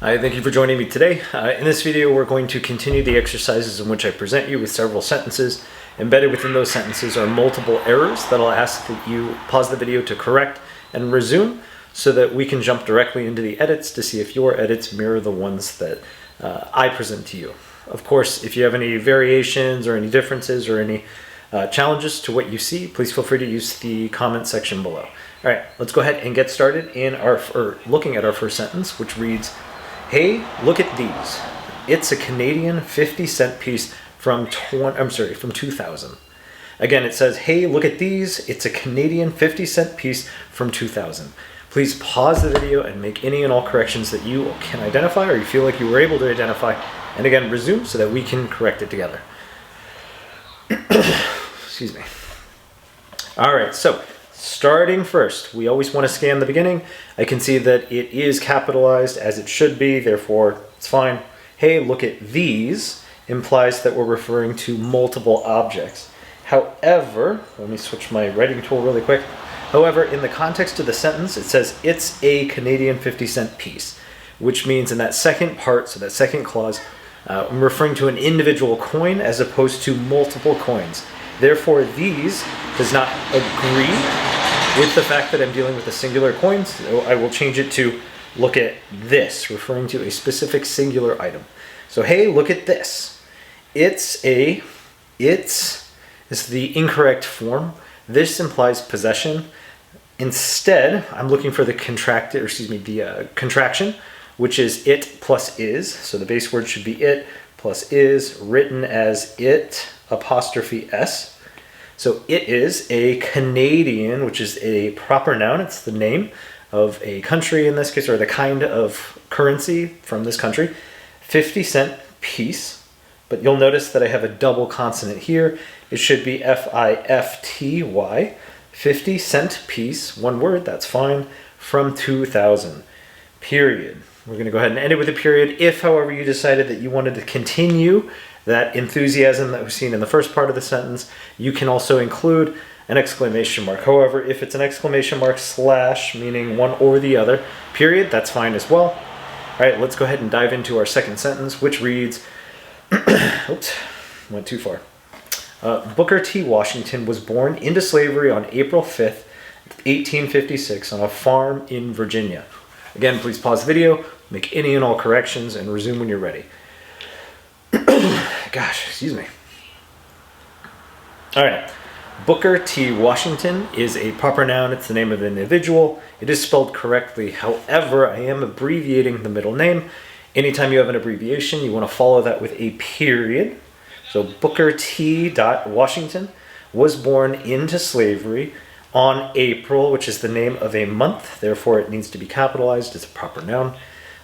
Hi, thank you for joining me today. In this video, we're going to continue the exercises in which I present you with several sentences. Embedded within those sentences are multiple errors that I'll ask that you pause the video to correct and resume so that we can jump directly into the edits to see if your edits mirror the ones that I present to you. Of course, if you have any variations or any differences or any challenges to what you see, please feel free to use the comment section below. All right, let's go ahead and get started in looking at our first sentence, which reads, "Hey, look at these. It's a Canadian 50-cent piece from 2000. Again, it says, "Hey, look at these. It's a Canadian 50-cent piece from 2000. Please pause the video and make any and all corrections that you can identify or you feel like you were able to identify. And again, resume so that we can correct it together." Excuse me. All right, so starting first, we always want to scan the beginning. I can see that it is capitalized as it should be, therefore it's fine. "Hey, look at these" implies that we're referring to multiple objects. However, let me switch my writing tool really quick. However, in the context of the sentence, it says it's a Canadian 50-cent piece, which means in that second part, so that second clause, I'm referring to an individual coin as opposed to multiple coins. Therefore, these does not agree with the fact that I'm dealing with a singular coin, so I will change it to "look at this," referring to a specific singular item. So, "Hey, look at this." It's the incorrect form. This implies possession. Instead, I'm looking for the contraction, which is "it" plus "is." So the base word should be "it" plus "is," written as "it" apostrophe S. So it is a Canadian, which is a proper noun. It's the name of a country in this case, or the kind of currency from this country. 50-cent piece. But you'll notice that I have a double consonant here. It should be F-I-F-T-Y. 50-cent piece, one word, that's fine, from 2000. Period. We're going to go ahead and end it with a period. If, however, you decided that you wanted to continue that enthusiasm that we've seen in the first part of the sentence, you can also include an exclamation mark. However, if it's an exclamation mark slash, meaning one or the other, period, that's fine as well. All right, let's go ahead and dive into our second sentence, which reads, oops, went too far. Booker T. Washington was born into slavery on April 5th, 1856 on a farm in Virginia. Again, please pause the video, make any and all corrections, and resume when you're ready. Gosh, excuse me. All right. Booker T. Washington is a proper noun. It's the name of an individual. It is spelled correctly. However, I am abbreviating the middle name. Anytime you have an abbreviation, you want to follow that with a period. So Booker T. Washington was born into slavery on April, which is the name of a month. Therefore, it needs to be capitalized. It's a proper noun.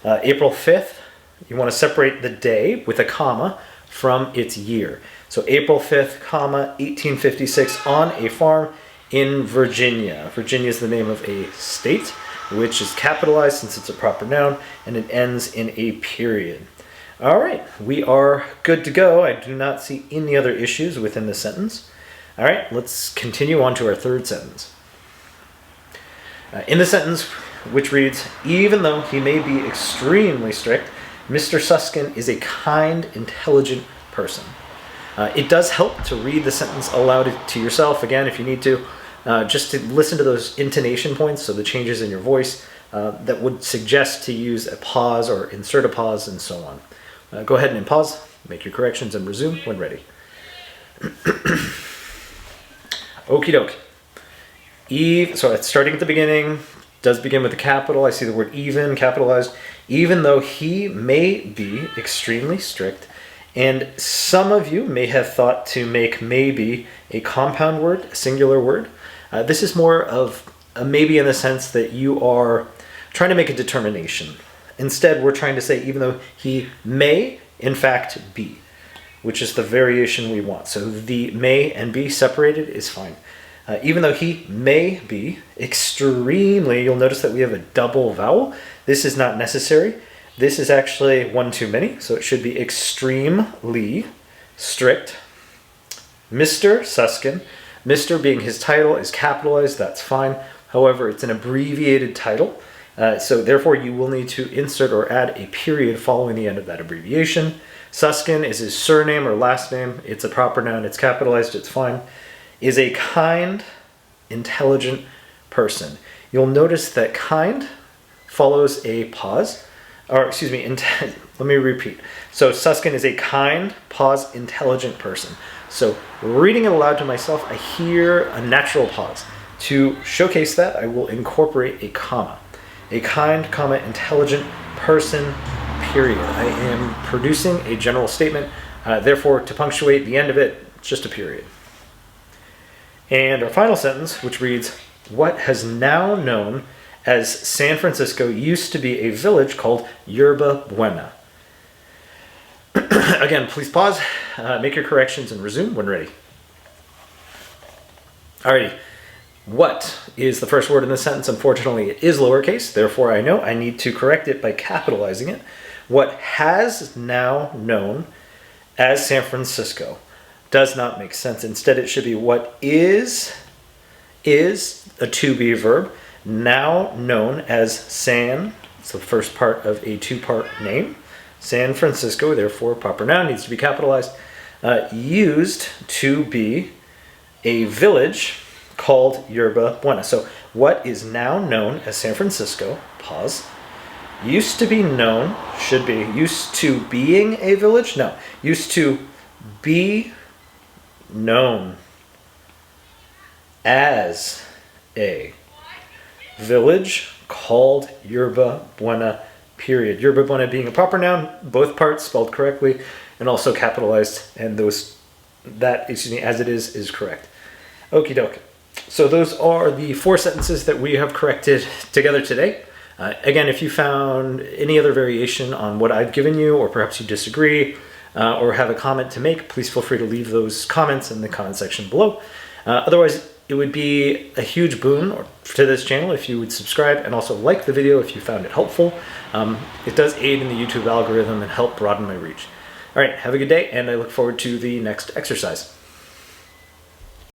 April 5th, you want to separate the day with a comma from its year. So April 5th, comma, 1856 on a farm in Virginia. Virginia is the name of a state, which is capitalized since it's a proper noun, and it ends in a period. All right, we are good to go. I do not see any other issues within the sentence. All right, let's continue on to our third sentence. In the sentence, which reads, "Even though he may be extremely strict, Mr. Susskind is a kind, intelligent person." It does help to read the sentence aloud to yourself, again, if you need to, just to listen to those intonation points, so the changes in your voice that would suggest to use a pause or insert a pause and so on. Go ahead and pause, make your corrections, and resume when ready. Okie doke. So it's starting at the beginning, does begin with a capital. I see the word even capitalized. Even though he may be extremely strict, and some of you may have thought to make maybe a compound word, a singular word. This is more of a maybe in the sense that you are trying to make a determination. Instead, we're trying to say even though he may, in fact, be, which is the variation we want. So the may and be separated is fine. Even though he may be extremely, you'll notice that we have a double vowel. This is not necessary. This is actually one too many, so it should be extremely strict. Mr. Susskind, Mr. being his title, is capitalized. That's fine. However, it's an abbreviated title. So therefore, you will need to insert or add a period following the end of that abbreviation. Suskin is his surname or last name. It's a proper noun. It's capitalized. It's fine. Is a kind, intelligent person. You'll notice that kind follows a pause. Or, excuse me, let me repeat. So Suskin is a kind, pause, intelligent person. So reading it aloud to myself, I hear a natural pause. To showcase that, I will incorporate a comma. A kind, comma, intelligent person, period. I am producing a general statement. Therefore, to punctuate the end of it, it's just a period. And our final sentence, which reads, what has now known as San Francisco used to be a village called Yerba Buena. Again, please pause, make your corrections, and resume when ready. Alrighty. What is the first word in the sentence? Unfortunately, it is lowercase. Therefore, I know I need to correct it by capitalizing it. What has now known as San Francisco does not make sense. Instead, it should be what is a to-be verb, now known as San. It's the first part of a two-part name. San Francisco, therefore, proper noun needs to be capitalized. Used to be a village called Yerba Buena. So what is now known as San Francisco, pause, used to be known, should be, used to being a village? No, used to be known as a village called Yerba Buena, period. Yerba Buena being a proper noun, both parts spelled correctly and also capitalized, and as it is correct. Okie doke. So those are the 4 sentences that we have corrected together today. Again, if you found any other variation on what I've given you, or perhaps you disagree, or have a comment to make, please feel free to leave those comments in the comment section below. Otherwise, it would be a huge boon to this channel if you would subscribe and also like the video if you found it helpful. It does aid in the YouTube algorithm and help broaden my reach. All right, have a good day, and I look forward to the next exercise.